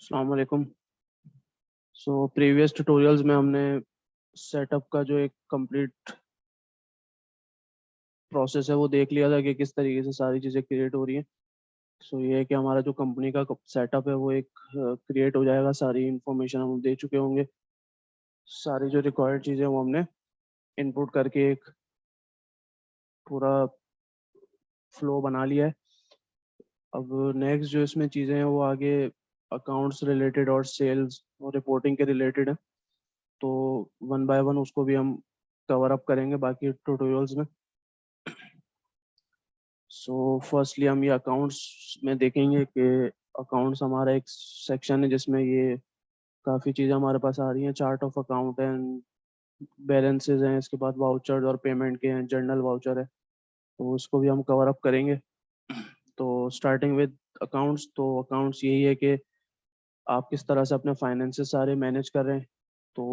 अस्सलाम वालेकुम। Previous tutorials में हमने सेटअप का जो एक कंप्लीट प्रोसेस है वो देख लिया था कि किस तरीके से सारी चीज़ें क्रिएट हो रही हैं। ये है कि हमारा जो कंपनी का सेटअप है वो एक क्रिएट हो जाएगा। सारी इंफॉर्मेशन हम दे चुके होंगे, सारी जो रिक्वायर्ड चीज़ें वो हमने इनपुट करके एक पूरा फ्लो बना लिया है। अब नेक्स्ट जो इसमें चीज़ें हैं वो आगे अकाउंट्स रिलेटेड और सेल्स और रिपोर्टिंग के रिलेटेड है। तो वन बाय वन उसको भी हम कवर अप करेंगे बाकी ट्यूटोरियल्स में। फर्स्टली हम ये अकाउंट्स में देखेंगे कि अकाउंट्स हमारा एक सेक्शन है जिसमें ये काफ़ी चीज़ें हमारे पास आ रही हैं। Chart of account and balances हैं, इसके बाद वाउचर्स और पेमेंट के हैं, जर्नल वाउचर है, तो उसको भी हम कवर अप करेंगे। तो स्टार्टिंग विद अकाउंट्स, तो अकाउंट्स यही है कि आप किस तरह से अपने फाइनेंसेस सारे मैनेज कर रहे हैं। तो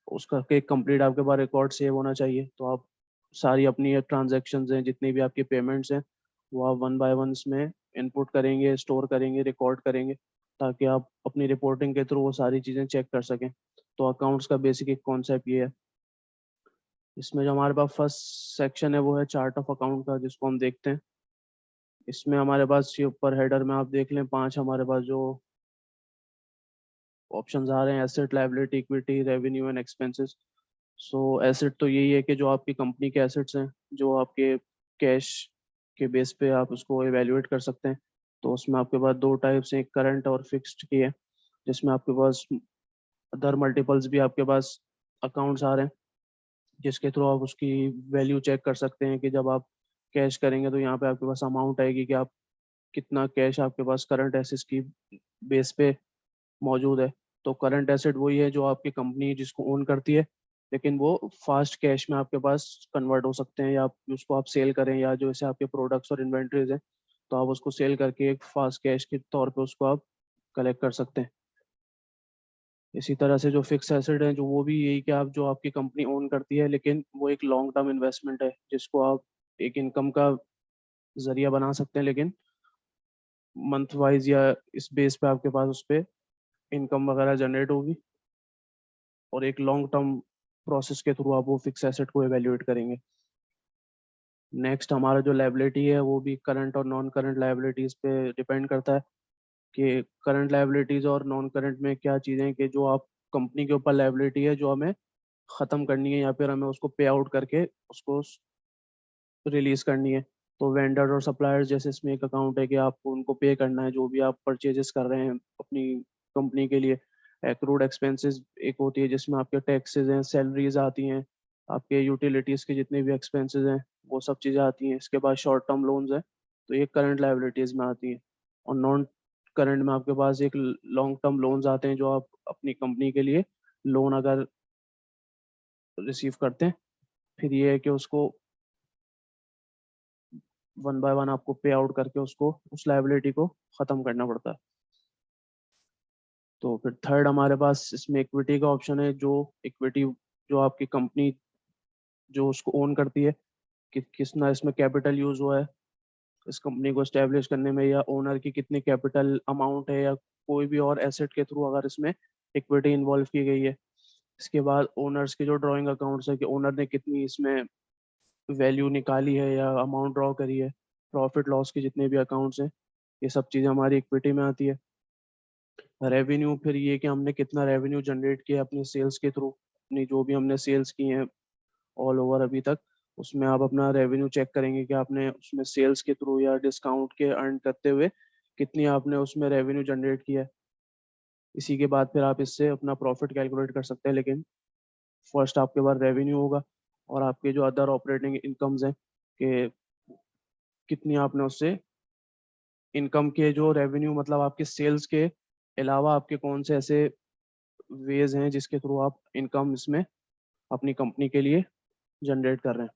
उसका एक कंप्लीट आपके पास रिकॉर्ड सेव होना चाहिए। तो आप सारी अपनी ट्रांजैक्शंस हैं, जितनी भी आपकी पेमेंट्स हैं, वो आप वन बाय वन इसमें इनपुट करेंगे, स्टोर करेंगे, रिकॉर्ड करेंगे, ताकि आप अपनी रिपोर्टिंग के थ्रू वो सारी चीज़ें चेक कर सकें। तो अकाउंट्स का बेसिक एक कॉन्सेप्ट ये है। इसमें जो हमारे पास फर्स्ट सेक्शन है वो है चार्ट ऑफ अकाउंट का, जिसको हम देखते हैं। इसमें हमारे पास ये ऊपर हेडर में आप देख लें, 5 हमारे पास जो ऑप्शंस आ रहे हैं: asset, liability, equity, revenue and expenses. Asset तो यही है कि जो आपकी कंपनी के एसेट्स हैं, जो आपके कैश के बेस पे आप उसको एवेल्युएट कर सकते हैं। तो उसमें आपके पास दो टाइप्स हैं, एक करंट और फिक्स्ड की है, जिसमें आपके पास अदर मल्टीपल्स भी आपके पास अकाउंट्स आ रहे हैं, जिसके थ्रू आप उसकी वैल्यू चेक कर सकते हैं कि जब आप कैश करेंगे तो यहाँ पे आपके पास अमाउंट आएगी कि आप कितना कैश आपके पास करंट एसेट्स की बेस पे मौजूद है। तो करंट एसेट वही है जो आपकी कंपनी जिसको ओन करती है, लेकिन वो फास्ट कैश में आपके पास कन्वर्ट हो सकते हैं, या आप उसको आप सेल करें, या जो ऐसे आपके प्रोडक्ट्स और इन्वेंट्रीज हैं तो आप उसको सेल करके एक फास्ट कैश के तौर पे उसको आप कलेक्ट कर सकते हैं। इसी तरह से जो फिक्स एसेट है, जो वो भी यही कि आप जो आपकी कंपनी ओन करती है, लेकिन वो एक लॉन्ग टर्म इन्वेस्टमेंट है जिसको आप एक इनकम का जरिया बना सकते हैं, लेकिन मंथ वाइज या इस बेस पे आपके पास उस पर इनकम वगैरह जनरेट होगी, और एक लॉन्ग टर्म प्रोसेस के थ्रू आप वो फिक्स एसेट को एवेल्युएट करेंगे। नेक्स्ट हमारा जो लायबिलिटी है वो भी करंट और नॉन करंट लायबिलिटीज पे डिपेंड करता है कि करंट लायबिलिटीज और नॉन करंट में क्या चीज़ें हैं कि जो आप कंपनी के ऊपर लायबिलिटी है जो हमें ख़त्म करनी है, या फिर हमें उसको पे आउट करके उसको रिलीज करनी है। तो वेंडर और सप्लायर्स जैसे इसमें एक अकाउंट है कि आपको उनको पे करना है जो भी आप परचेजेस कर रहे हैं अपनी कंपनी के लिए। एक्रूड एक्सपेंसेस एक होती है जिसमें आपके टैक्सेस हैं, सैलरीज आती हैं, आपके यूटिलिटीज़ के जितने भी एक्सपेंसेस हैं वो सब चीज़ें आती हैं। इसके बाद शॉर्ट टर्म लोन्स हैं, तो ये करंट लायबिलिटीज़ में आती हैं। और नॉन करंट में आपके पास एक लॉन्ग टर्म लोन्स आते हैं, जो आप अपनी कंपनी के लिए लोन अगर रिसीव करते हैं, फिर ये है कि उसको वन बाय वन आपको पे आउट करके उसको उस लायबिलिटी को ख़त्म करना पड़ता है। तो फिर थर्ड हमारे पास इसमें इक्विटी का ऑप्शन है। जो इक्विटी जो आपकी कंपनी जो उसको ओन करती है, कि कितना इसमें कैपिटल यूज हुआ है इस कंपनी को एस्टेब्लिश करने में, या ओनर की कितनी कैपिटल अमाउंट है, या कोई भी और एसेट के थ्रू अगर इसमें इक्विटी इन्वॉल्व की गई है। इसके बाद ओनर्स के जो ड्राइंग अकाउंट्स है कि ओनर ने कितनी इसमें वैल्यू निकाली है या अमाउंट ड्रॉ करी है। प्रॉफिट लॉस के जितने भी अकाउंट्स हैं, ये सब चीज़ें हमारी इक्विटी में आती है। रेवेन्यू फिर ये कि हमने कितना रेवेन्यू जनरेट किया अपनी सेल्स के थ्रू, अपनी जो भी हमने सेल्स की हैं ऑल ओवर अभी तक, उसमें आप अपना रेवेन्यू चेक करेंगे कि आपने उसमें सेल्स के थ्रू या डिस्काउंट के अर्न करते हुए कितनी आपने उसमें रेवेन्यू जनरेट किया है। इसी के बाद फिर आप इससे अपना प्रॉफिट कैलकुलेट कर सकते हैं, लेकिन फर्स्ट आपके पास रेवेन्यू होगा, और आपके जो अदर ऑपरेटिंग इनकम्स हैं कि कितनी आपने उससे इनकम के जो रेवेन्यू, मतलब आपके सेल्स के अलावा आपके कौन से ऐसे वेज हैं जिसके थ्रू आप इनकम इसमें अपनी कंपनी के लिए जनरेट कर रहे हैं।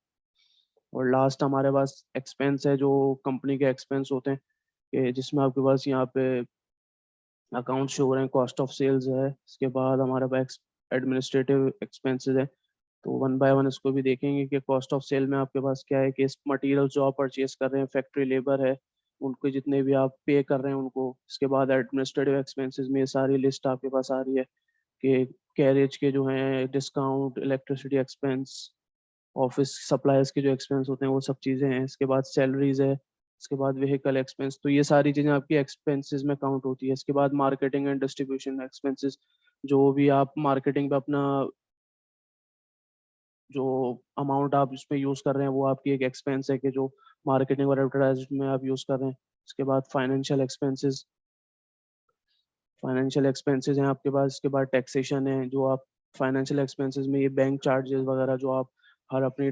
और लास्ट हमारे पास एक्सपेंस है, जो कंपनी के एक्सपेंस होते हैं कि जिसमें आपके पास यहाँ पे अकाउंट शो हो रहे हैं, कॉस्ट ऑफ सेल्स है, इसके बाद हमारे पास एडमिनिस्ट्रेटिव एक्सपेंसेस है। तो वन बाय वन इसको भी देखेंगे कि कॉस्ट ऑफ सेल में आपके पास क्या है कि इस मटेरियल जो आप परचेज कर रहे हैं, फैक्ट्री लेबर है, उनके जितने भी आप पे कर रहे हैं उनको। इसके बाद एडमिनिस्ट्रेटिव एक्सपेंसेस में ये सारी लिस्ट आपके पास आ रही है कि कैरेज के जो हैं discount, electricity expense, office suppliers के जो एक्सपेंस होते हैं वो सब चीज़ें हैं। इसके बाद सैलरीज है, इसके बाद व्हीकल एक्सपेंस। तो ये सारी चीज़ें आपकी एक्सपेंसेस में काउंट होती है। इसके बाद मार्केटिंग एंड डिस्ट्रीब्यूशन एक्सपेंसेस, जो भी आप मार्केटिंग पे अपना जो अमाउंट आप इसमें यूज़ कर रहे हैं वो आपकी एक एक्सपेंस है कि जो मार्केटिंग और एडवर्टाइजमेंट में आप यूज़ कर रहे हैं। इसके बाद फाइनेंशियल एक्सपेंसेस हैं आपके पास। इसके बाद टैक्सेशन है, जो आप फाइनेंशियल एक्सपेंसेस में ये बैंक चार्जेस वगैरह जो आप हर अपनी,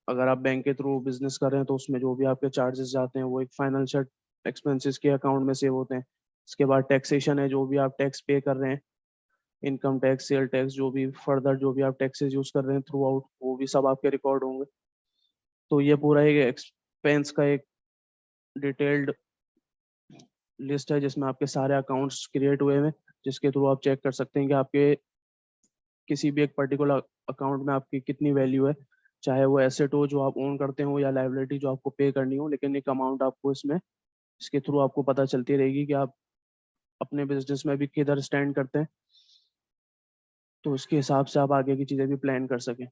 अगर आप बैंक के थ्रू बिजनेस कर रहे हैं तो उसमें जो भी आपके चार्जेस जाते हैं वो एक फाइनेंशियल एक्सपेंसेस के अकाउंट में सेव होते हैं। इसके बाद टैक्सेशन है, जो भी आप टैक्स पे कर रहे हैं, इनकम टैक्स, सेल टैक्स, जो भी फर्दर जो भी आप टैक्सेस यूज कर रहे हैं थ्रू आउट, वो भी सब आपके रिकॉर्ड होंगे। तो ये पूरा एक एक्सपेंस का एक डिटेल्ड लिस्ट है जिसमें आपके सारे अकाउंट्स क्रिएट हुए हैं, जिसके थ्रू आप चेक कर सकते हैं कि आपके किसी भी एक पर्टिकुलर अकाउंट में आपकी कितनी वैल्यू है, चाहे वो एसेट हो जो आप ओन करते हो या लाइबिलिटी जो आपको पे करनी हो। लेकिन एक अमाउंट आपको इसमें, इसके थ्रू आपको पता चलती रहेगी कि आप अपने बिजनेस में भी किधर स्टैंड करते हैं, तो उसके हिसाब से आप आगे की चीज़ें भी प्लान कर सकें।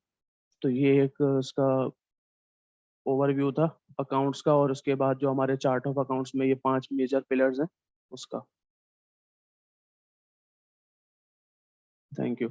तो ये एक इसका ओवरव्यू था अकाउंट्स का, और उसके बाद जो हमारे चार्ट ऑफ अकाउंट्स में ये 5 मेजर पिलर्स हैं उसका। Thank you.